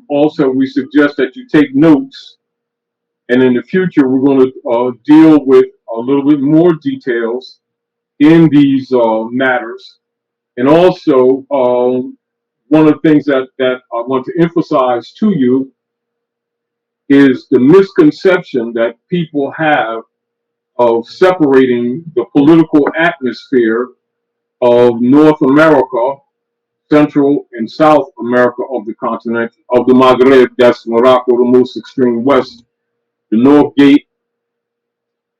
Also, we suggest that you take notes, and in the future, we're going to deal with a little bit more details in these matters. And also, one of the things that I want to emphasize to you is the misconception that people have of separating the political atmosphere of North America, Central and South America of the continent, of the Maghreb, that's Morocco, the most extreme west, the North Gate,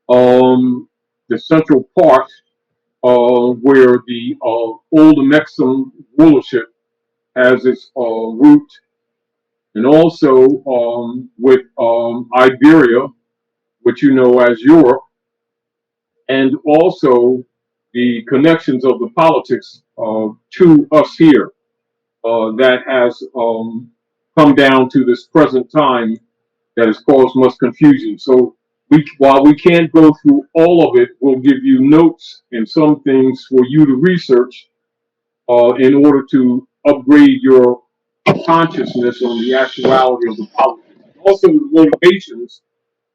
the central part where the old Mexican rulership has its root, and also with Iberia, which you know as Europe, and also the connections of the politics to us here that has come down to this present time that has caused much confusion. So while we can't go through all of it, we'll give you notes and some things for you to research in order to upgrade your consciousness on the actuality of the politics. Also, the motivations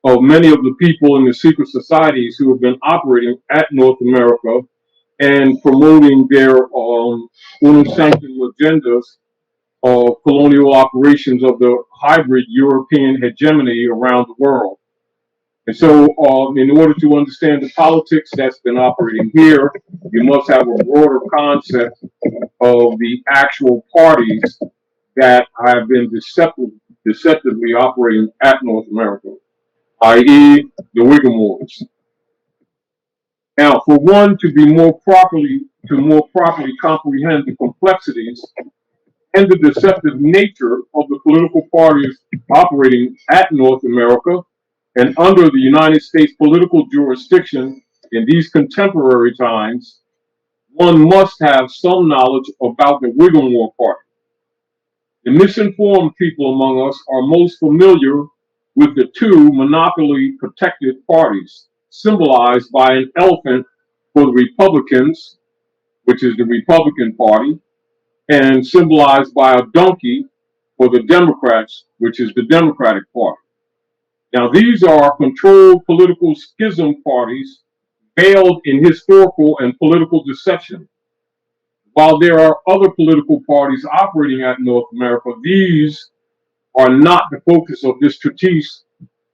of many of the people in the secret societies who have been operating at North America and promoting their unum sanctum agendas of colonial operations of the hybrid European hegemony around the world. And so, in order to understand the politics that's been operating here, you must have a broader concept of the actual parties that have been deceptively operating at North America, i.e., the Whigamores. Now, for one more properly comprehend the complexities and the deceptive nature of the political parties operating at North America and under the United States political jurisdiction in these contemporary times, one must have some knowledge about the Whigamore Party. The misinformed people among us are most familiar with the two monopoly protected parties, symbolized by an elephant for the Republicans, which is the Republican Party, and symbolized by a donkey for the Democrats, which is the Democratic Party. Now, these are controlled political schism parties veiled in historical and political deception. While there are other political parties operating at North America, these are not the focus of this treatise,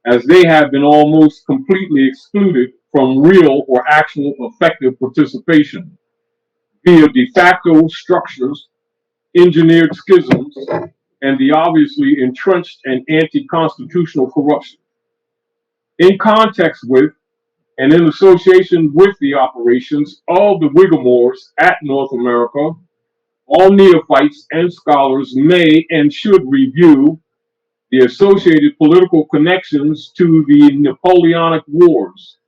as they have been almost completely excluded from real or actual effective participation via de facto structures, engineered schisms, and the obviously entrenched and anti-constitutional corruption. In context with and in association with the operations of the Whigamores at North America, all neophytes and scholars may and should review the associated political connections to the Napoleonic Wars.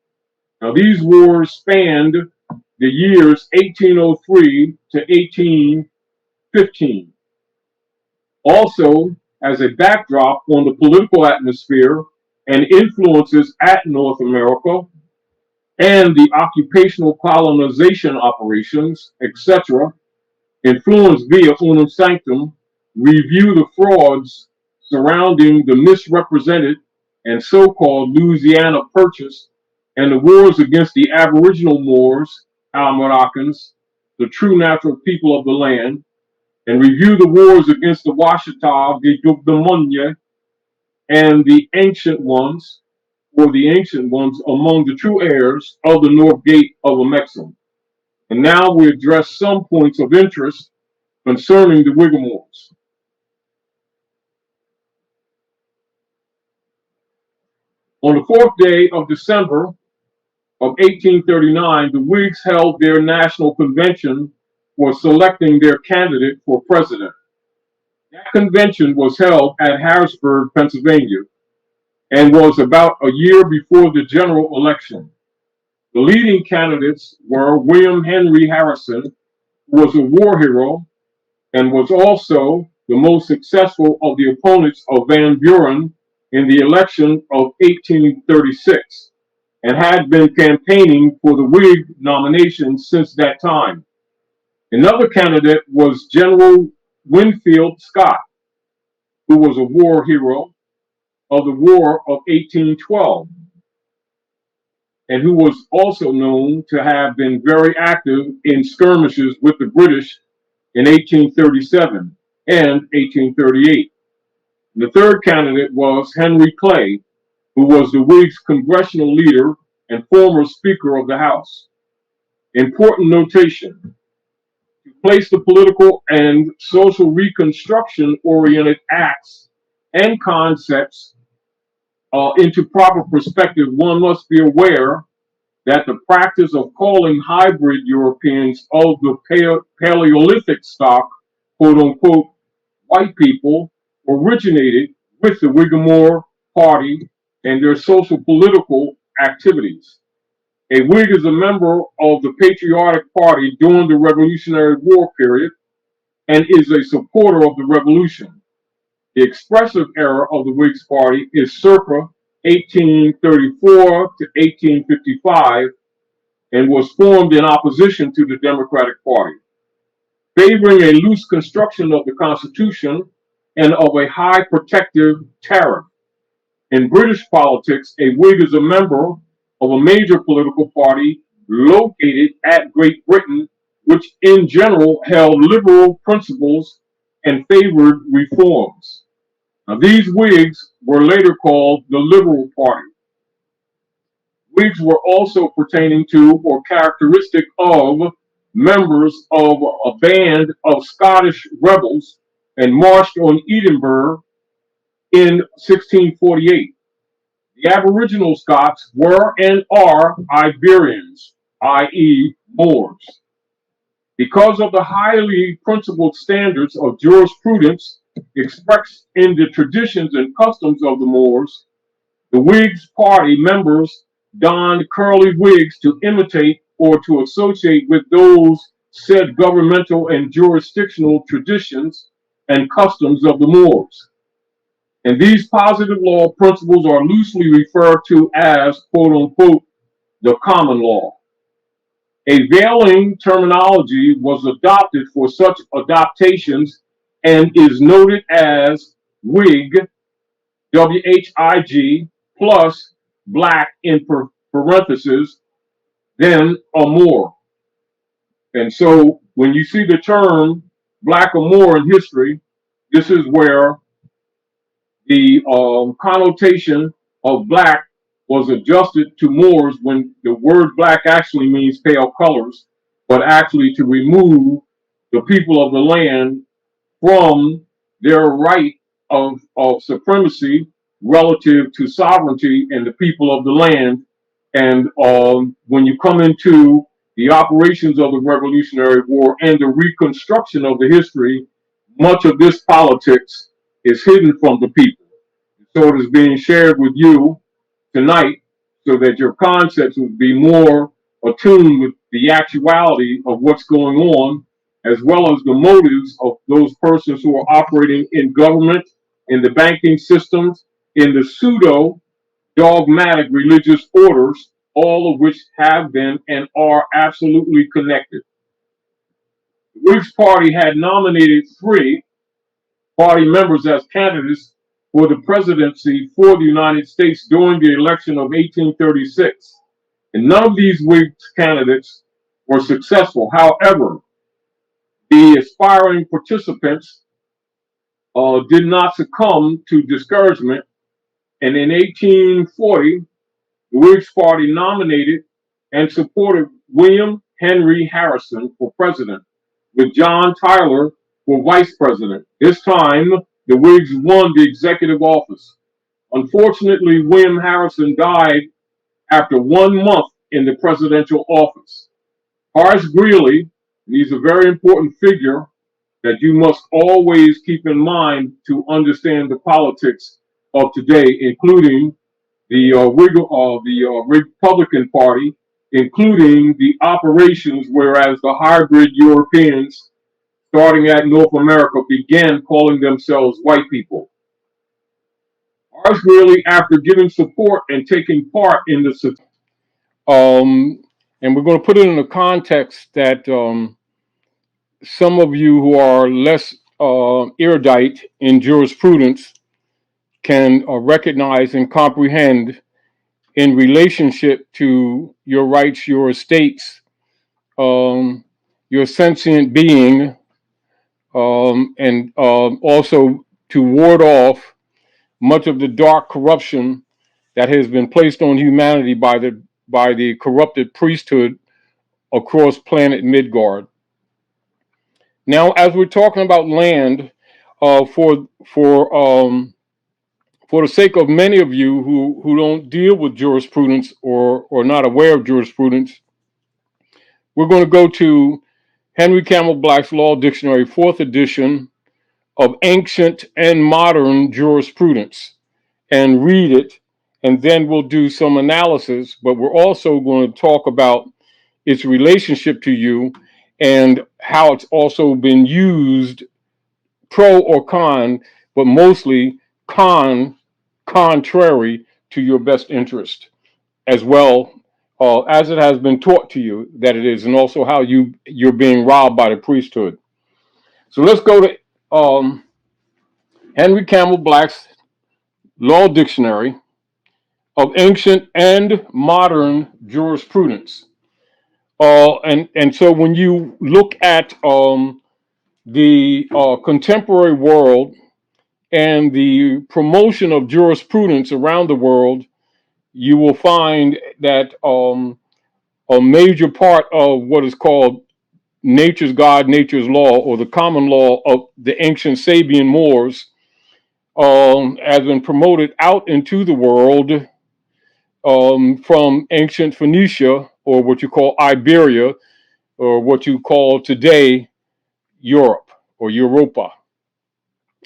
Now, these wars spanned the years 1803 to 1815. Also, as a backdrop on the political atmosphere and influences at North America and the occupational colonization operations, etc., influenced via unum sanctum, review the frauds surrounding the misrepresented and so-called Louisiana Purchase and the wars against the Aboriginal Moors, Al-Moroccans, the true natural people of the land, and review the wars against the Washita, the Dugdamunye, and the ancient ones, or the ancient ones among the true heirs of the North Gate of Amexem. And now we address some points of interest concerning the Whigamores. On the 4th day of December of 1839, the Whigs held their national convention for selecting their candidate for president. That convention was held at Harrisburg, Pennsylvania, and was about a year before the general election. The leading candidates were William Henry Harrison, who was a war hero and was also the most successful of the opponents of Van Buren in the election of 1836, and had been campaigning for the Whig nomination since that time. Another candidate was General Winfield Scott, who was a war hero of the War of 1812, and who was also known to have been very active in skirmishes with the British in 1837 and 1838. The third candidate was Henry Clay, who was the Whigs' congressional leader and former Speaker of the House. Important notation: to place the political and social reconstruction oriented acts and concepts into proper perspective, one must be aware that the practice of calling hybrid Europeans of the Paleolithic stock, quote unquote, white people, originated with the Whigmore Party and their social political activities. A Whig is a member of the Patriotic Party during the Revolutionary War period and is a supporter of the revolution. The expressive era of the Whigs Party is circa 1834 to 1855 and was formed in opposition to the Democratic Party, favoring a loose construction of the Constitution and of a high protective tariff. In British politics, a Whig is a member of a major political party located at Great Britain, which in general held liberal principles and favored reforms. Now, these Whigs were later called the Liberal Party. Whigs were also pertaining to or characteristic of members of a band of Scottish rebels and marched on Edinburgh in 1648. The Aboriginal Scots were and are Iberians, i.e., Moors. Because of the highly principled standards of jurisprudence expressed in the traditions and customs of the Moors, the Whigs Party members donned curly wigs to imitate or to associate with those said governmental and jurisdictional traditions and customs of the Moors. And these positive law principles are loosely referred to as, quote unquote, the common law. A veiling terminology was adopted for such adaptations and is noted as Whig, WHIG, plus black in parentheses, then a Moor. And so when you see the term black or Moor in history, this is where the connotation of black was adjusted to Moors when the word black actually means pale colors, but actually to remove the people of the land from their right of supremacy relative to sovereignty and the people of the land. And when you come into the operations of the Revolutionary War and the reconstruction of the history, much of this politics is hidden from the people. So it is being shared with you tonight so that your concepts would be more attuned with the actuality of what's going on, as well as the motives of those persons who are operating in government, in the banking systems, in the pseudo dogmatic religious orders, all of which have been and are absolutely connected. The Whigs Party had nominated 3 party members as candidates for the presidency for the United States during the election of 1836. And none of these Whig candidates were successful. However, the aspiring participants did not succumb to discouragement. And in 1840, the Whigs Party nominated and supported William Henry Harrison for president, with John Tyler for vice president. This time, the Whigs won the executive office. Unfortunately, William Harrison died after 1 month in the presidential office. Horace Greeley, he's a very important figure that you must always keep in mind to understand the politics of today, including the Republican Party, including the operations, whereas the hybrid Europeans, starting at North America, began calling themselves white people. Horace Greeley, after giving support and taking part in the and we're going to put it in a context that some of you who are less erudite in jurisprudence can recognize and comprehend in relationship to your rights, your estates, your sentient being, and also to ward off much of the dark corruption that has been placed on humanity by the corrupted priesthood across planet Midgard. Now, as we're talking about land, for the sake of many of you who don't deal with jurisprudence or not aware of jurisprudence, we're going to go to Henry Campbell Black's Law Dictionary, 4th edition of Ancient and Modern Jurisprudence, and read it, and then we'll do some analysis, but we're also going to talk about its relationship to you and how it's also been used, pro or con, but mostly contrary to your best interest, as well as it has been taught to you that it is, and also how you're being robbed by the priesthood. So let's go to Henry Campbell Black's Law Dictionary of Ancient and Modern Jurisprudence. And so when you look at the contemporary world and the promotion of jurisprudence around the world, you will find that a major part of what is called nature's God, nature's law, or the common law of the ancient Sabian Moors has been promoted out into the world from ancient Phoenicia, or what you call Iberia, or what you call today Europe or Europa.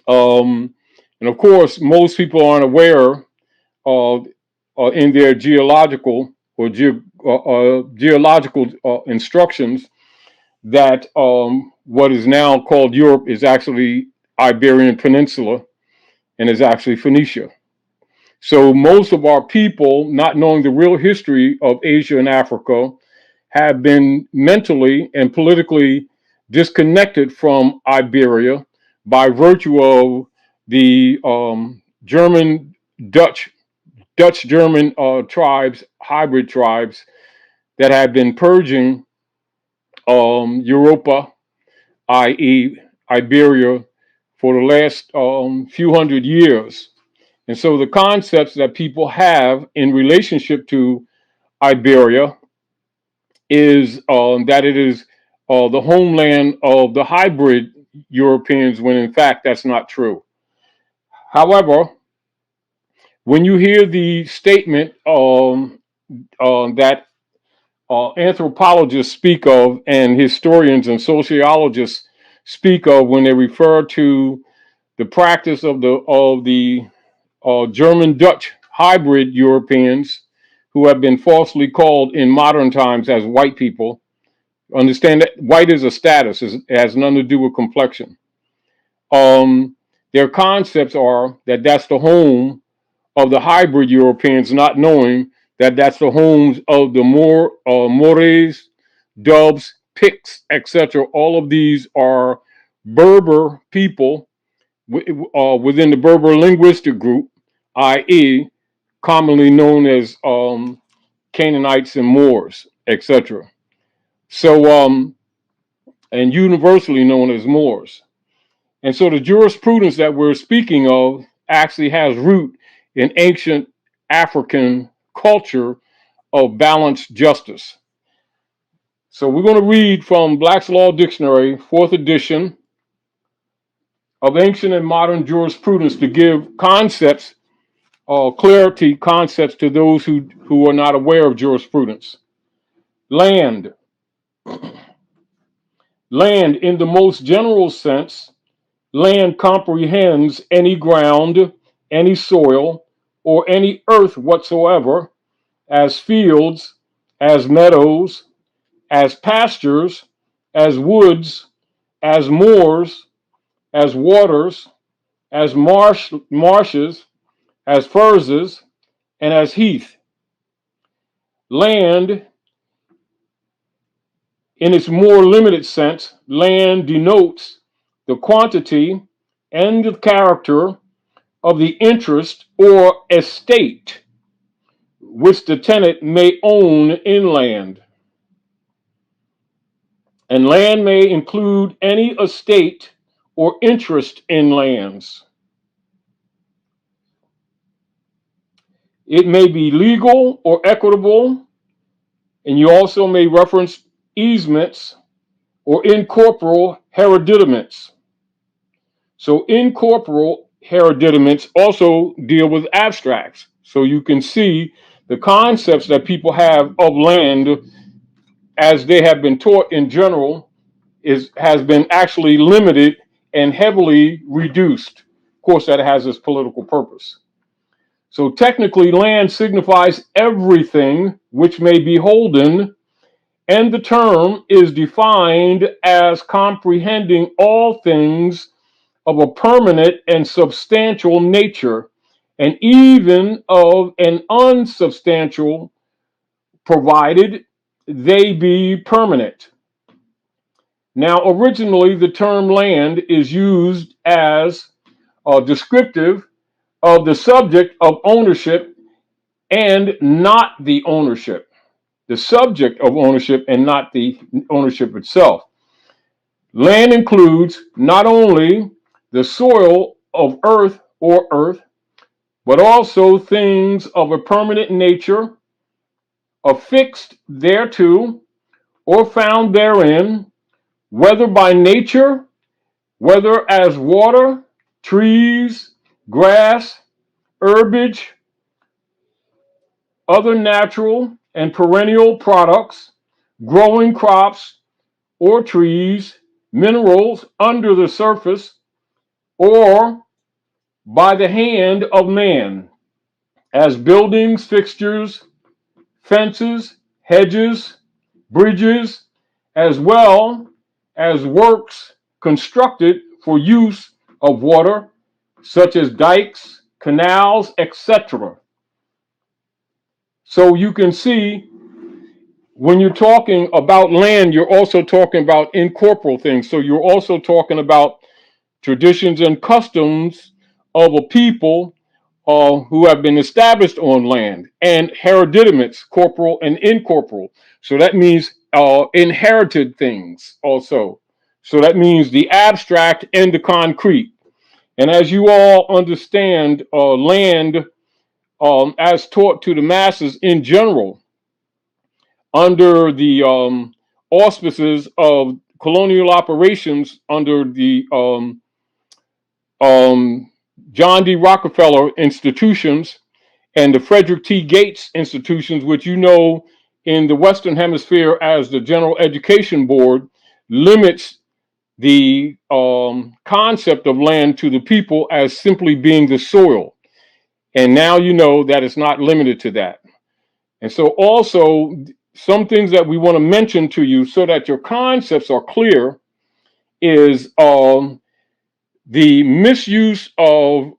And of course, most people aren't aware of in their geological or geological instructions that what is now called Europe is actually Iberian Peninsula and is actually Phoenicia. So most of our people, not knowing the real history of Asia and Africa, have been mentally and politically disconnected from Iberia by virtue of the German, Dutch-German tribes, hybrid tribes that have been purging Europa, i.e. Iberia, for the last few hundred years. And so the concepts that people have in relationship to Iberia is that it is the homeland of the hybrid Europeans, when in fact that's not true. However, when you hear the statement that anthropologists speak of and historians and sociologists speak of when they refer to the practice of the German Dutch hybrid Europeans who have been falsely called in modern times as white people, understand that white is a status, it has nothing to do with complexion. Their concepts are that that's the home of the hybrid Europeans, not knowing that that's the homes of the Moors, Dubs, Picts, etc. All of these are Berber people within the Berber linguistic group, i.e., commonly known as Canaanites and Moors, etc. So, and universally known as Moors. And so the jurisprudence that we're speaking of actually has root in ancient African culture of balanced justice. So we're going to read from Black's Law Dictionary, 4th edition of Ancient and Modern Jurisprudence, to give concepts, clarity concepts to those who are not aware of jurisprudence. Land. Land, in the most general sense, land comprehends any ground, any soil, or any earth whatsoever, as fields, as meadows, as pastures, as woods, as moors, as waters, as marshes, as furzes, and as heath. Land, in its more limited sense, land denotes the quantity, and the character of the interest or estate which the tenant may own in land. And land may include any estate or interest in lands. It may be legal or equitable, and you also may reference easements or incorporeal hereditaments. So incorporeal hereditaments also deal with abstracts. So you can see the concepts that people have of land as they have been taught in general has been actually limited and heavily reduced. Of course, that has its political purpose. So technically, land signifies everything which may be holden, and the term is defined as comprehending all things of a permanent and substantial nature, and even of an unsubstantial, provided they be permanent. Now, originally, the term land is used as descriptive of the subject of ownership and not the ownership. The subject of ownership and not the ownership itself. Land includes not only the soil of earth or earth, but also things of a permanent nature, affixed thereto, or found therein, whether by nature, whether as water, trees, grass, herbage, other natural and perennial products, growing crops or trees, minerals under the surface, or by the hand of man, as buildings, fixtures, fences, hedges, bridges, as well as works constructed for use of water, such as dikes, canals, etc. So you can see when you're talking about land, you're also talking about incorporeal things. So you're also talking about traditions and customs of a people who have been established on land, and hereditaments, corporal and incorporeal. So that means inherited things also. So that means the abstract and the concrete. And as you all understand, land, as taught to the masses in general, under the auspices of colonial operations under the John D. Rockefeller institutions and the Frederick T. Gates institutions, which you know in the Western Hemisphere as the General Education Board, limits the concept of land to the people as simply being the soil. And now you know that it's not limited to that. And so also some things that we want to mention to you so that your concepts are clear is the misuse of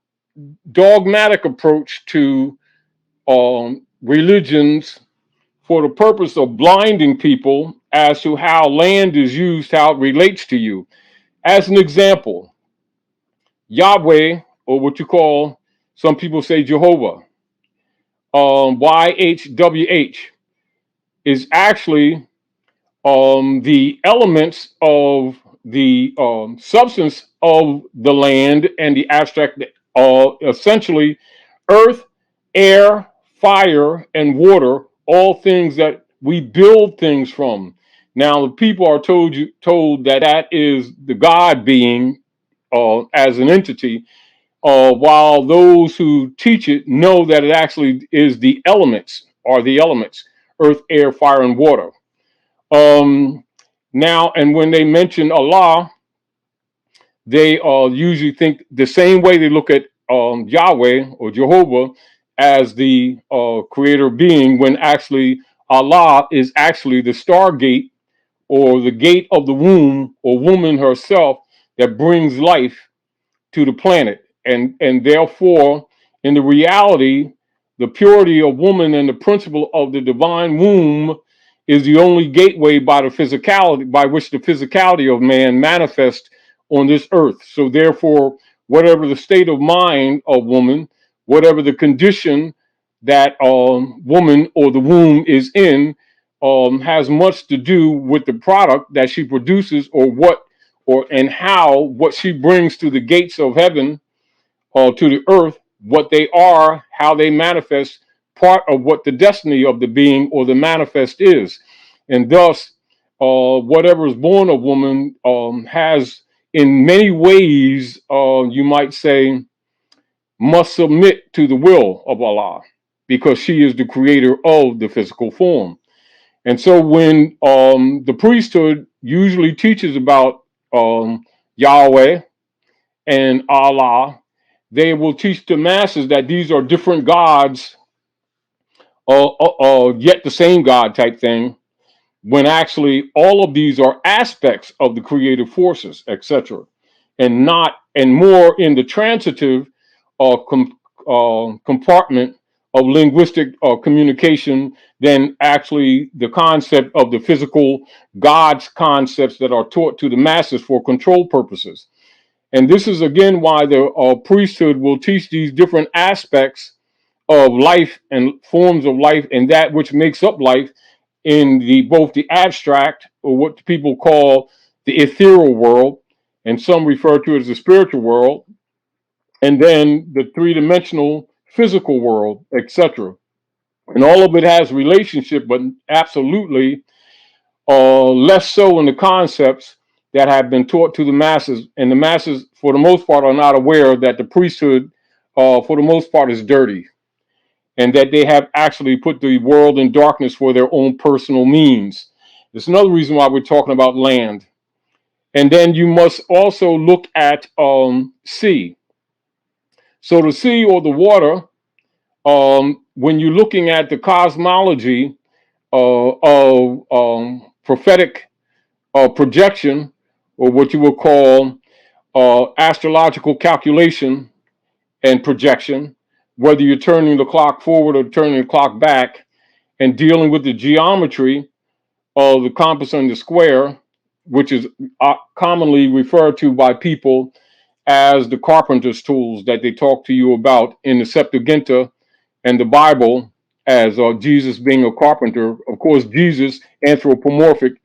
dogmatic approach to religions for the purpose of blinding people as to how land is used, how it relates to you. As an example, Yahweh, or what you call, some people say Jehovah, YHWH, is actually the elements of the substance of the land and the abstract, essentially earth, air, fire, and water, all things that we build things from. Now, the people are told that that is the God being as an entity, while those who teach it know that it actually is the elements, are the elements, earth, air, fire, and water. Now, and when they mention Allah, they usually think the same way they look at Yahweh or Jehovah as the creator being, when actually Allah is actually the stargate or the gate of the womb or woman herself that brings life to the planet. And therefore, in the reality, the purity of woman and the principle of the divine womb is the only gateway by the physicality by which the physicality of man manifests on this earth. So therefore, whatever the state of mind of woman, whatever the condition that woman or the womb is in, has much to do with the product that she produces, or what, or and how what she brings to the gates of heaven, to the earth, what they are, how they manifest, part of what the destiny of the being or the manifest is. And thus, whatever is born of woman has, in many ways, you might say, must submit to the will of Allah, because she is the creator of the physical form. And so when the priesthood usually teaches about Yahweh and Allah, they will teach the masses that these are different gods, yet the same God type thing, when actually all of these are aspects of the creative forces, etc., and not, and more in the transitive compartment of linguistic communication than actually the concept of the physical God's concepts that are taught to the masses for control purposes. And this is again why the priesthood will teach these different aspects of life and forms of life and that which makes up life in the both the abstract, or what people call the ethereal world, and some refer to it as the spiritual world, and then the three-dimensional physical world, etc. And all of it has relationship, but absolutely less so in the concepts that have been taught to the masses. And the masses, for the most part, are not aware that the priesthood, for the most part, is dirty, and that they have actually put the world in darkness for their own personal means. It's another reason why we're talking about land. And then you must also look at sea. So the sea, or the water, when you're looking at the cosmology of prophetic projection, or what you would call astrological calculation and projection, whether you're turning the clock forward or turning the clock back, and dealing with the geometry of the compass and the square, which is commonly referred to by people as the carpenter's tools that they talk to you about in the Septuaginta and the Bible, as Jesus being a carpenter. Of course, Jesus, anthropomorphic,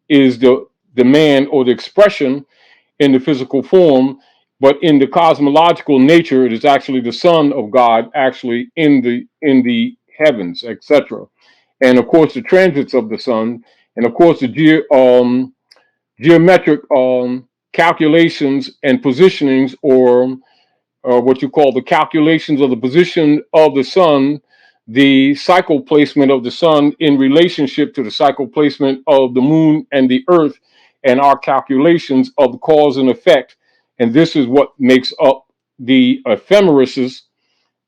is the man or the expression in the physical form, but in the cosmological nature, it is actually the Son of God, actually in the heavens, etc. And of course, the transits of the sun, and of course, the geometric calculations and positionings, or what you call the calculations of the position of the sun, the cycle placement of the sun in relationship to the cycle placement of the moon and the earth, and our calculations of cause and effect. And this is what makes up the ephemeris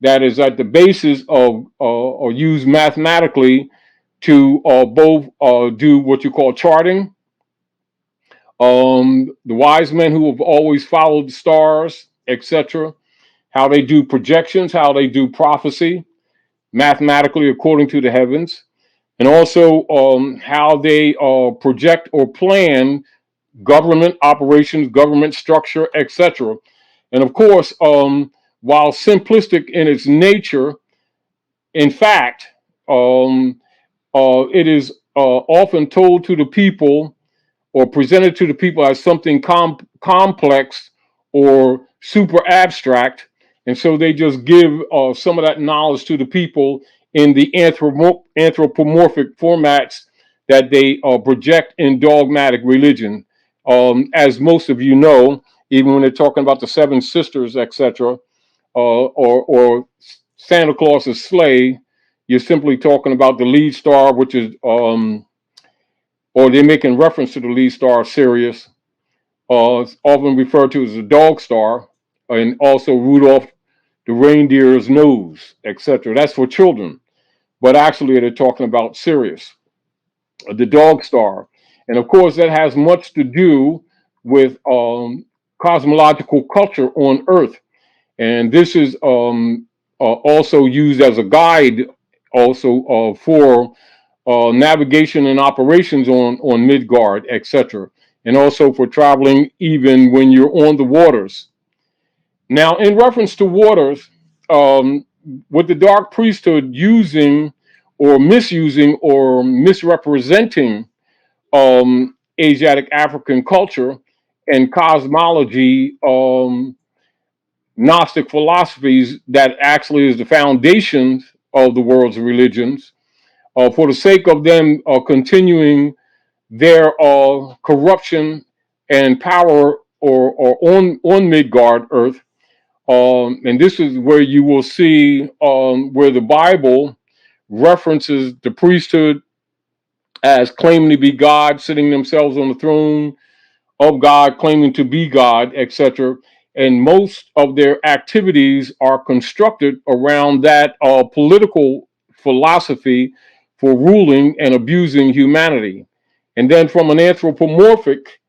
that is at the basis of, or used mathematically to both do what you call charting. The wise men who have always followed the stars, etc., how they do projections, how they do prophecy mathematically according to the heavens, and also how they project or plan government operations, government structure, etc. And of course, while simplistic in its nature, in fact, it is often told to the people, or presented to the people, as something complex or super abstract. And so they just give some of that knowledge to the people in the anthropomorphic formats that they project in dogmatic religion. As most of you know, even when they're talking about the seven sisters, etc., or Santa Claus's sleigh, you're simply talking about the lead star, which is, or they're making reference to the lead star, Sirius, often referred to as the dog star, and also Rudolph the reindeer's nose, etc. That's for children, but actually they're talking about Sirius, the dog star. And of course, that has much to do with cosmological culture on Earth. And this is also used as a guide, also for navigation and operations on Midgard, etc. and also for traveling even when you're on the waters. Now, in reference to waters, with the dark priesthood using or misusing or misrepresenting Asiatic African culture and cosmology, Gnostic philosophies that actually is the foundation of the world's religions, for the sake of them continuing their corruption and power or on Midgard Earth. And this is where you will see where the Bible references the priesthood as claiming to be God, sitting themselves on the throne of God, claiming to be God, etc. And most of their activities are constructed around that political philosophy for ruling and abusing humanity. And then from an anthropomorphic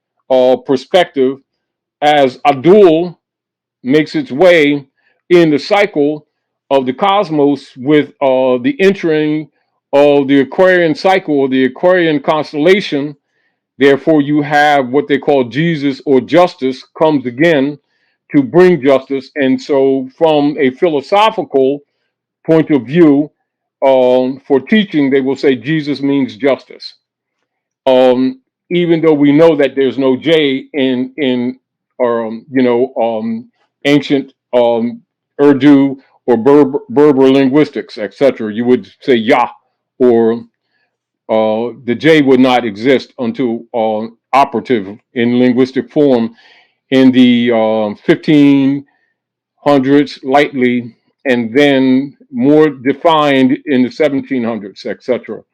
perspective, as Abdul makes its way in the cycle of the cosmos with the entering of the Aquarian cycle, or the Aquarian constellation. Therefore, you have what they call Jesus or justice comes again to bring justice. And so, from a philosophical point of view, for teaching, they will say Jesus means justice. Even though we know that there's no J in ancient Urdu or Berber linguistics, etc. You would say Yah, or the J would not exist until operative in linguistic form in the 1500s, lightly, and then more defined in the 1700s, etc.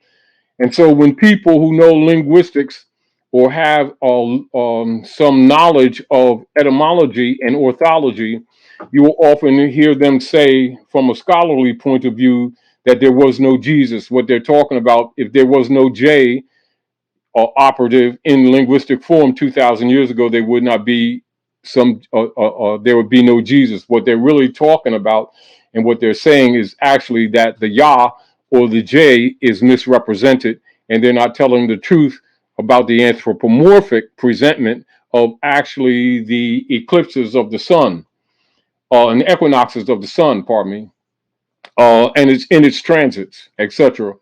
And so when people who know linguistics or have some knowledge of etymology and orthology, you will often hear them say, from a scholarly point of view, that there was no Jesus. What they're talking about, if there was no J operative in linguistic form 2,000 years ago, there would not be there would be no Jesus. What they're really talking about and what they're saying is actually that the Yah or the J is misrepresented, and they're not telling the truth about the anthropomorphic presentment of actually the eclipses of the sun, and the equinoxes of the sun, pardon me, and it's in its transits, etc.,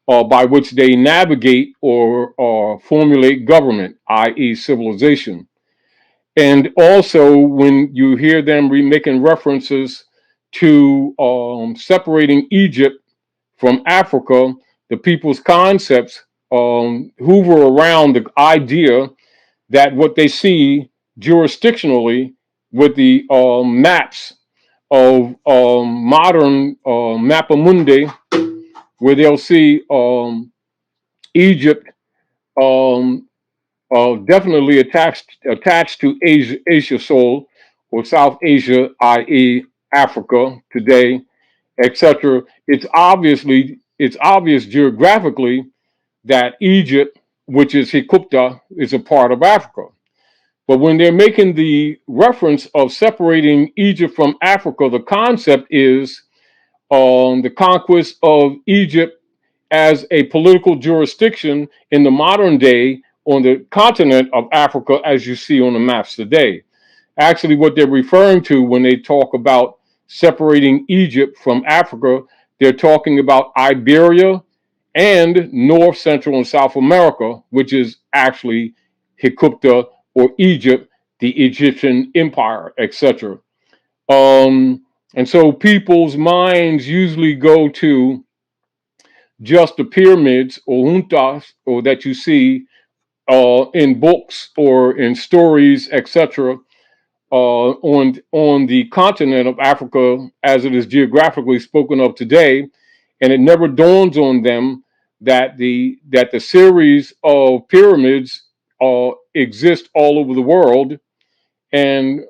by which they navigate or formulate government, i.e., civilization. And also, when you hear them making references to separating Egypt from Africa, the people's concepts hoover around the idea that what they see jurisdictionally with the maps of modern Mappamundi, where they'll see Egypt definitely attached to Asia Sol, or South Asia, i.e., Africa today, etc. It's obvious geographically that Egypt, which is Hikupta, is a part of Africa. But when they're making the reference of separating Egypt from Africa, the concept is the conquest of Egypt as a political jurisdiction in the modern day on the continent of Africa, as you see on the maps today. Actually, what they're referring to when they talk about separating Egypt from Africa, they're talking about Iberia and North, Central, and South America, which is actually Hikupta or Egypt, the Egyptian Empire, etc. And so people's minds usually go to just the pyramids or juntas, or that you see in books or in stories, etc., on the continent of Africa as it is geographically spoken of today, and it never dawns on them that the series of pyramids exist all over the world, and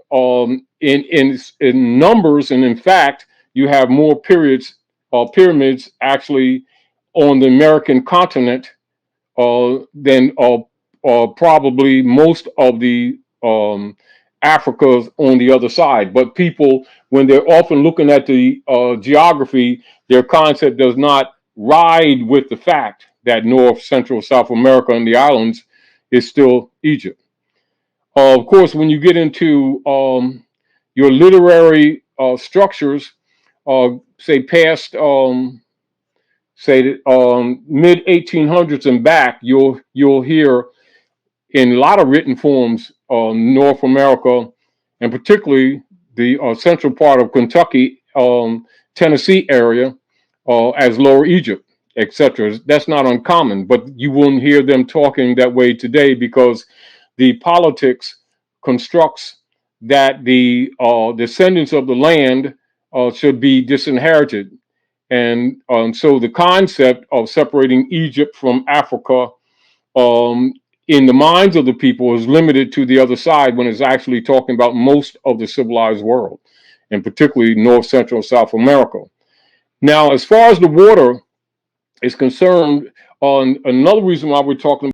in numbers, and in fact, you have more pyramids actually on the American continent than probably most of the Africa's on the other side. But people, when they're often looking at the geography, their concept does not ride with the fact that North, Central, South America, and the islands is still Egypt. Of course, when you get into your literary structures, say past say mid 1800s and back, you'll hear in a lot of written forms, North America, and particularly the central part of Kentucky, Tennessee area, as Lower Egypt, etc. That's not uncommon, but you wouldn't hear them talking that way today because the politics constructs that the descendants of the land should be disinherited. And so the concept of separating Egypt from Africa um, in the minds of the people is limited to the other side when it's actually talking about most of the civilized world, and particularly North, Central, and South America. Now, as far as the water is concerned, another reason why we're talking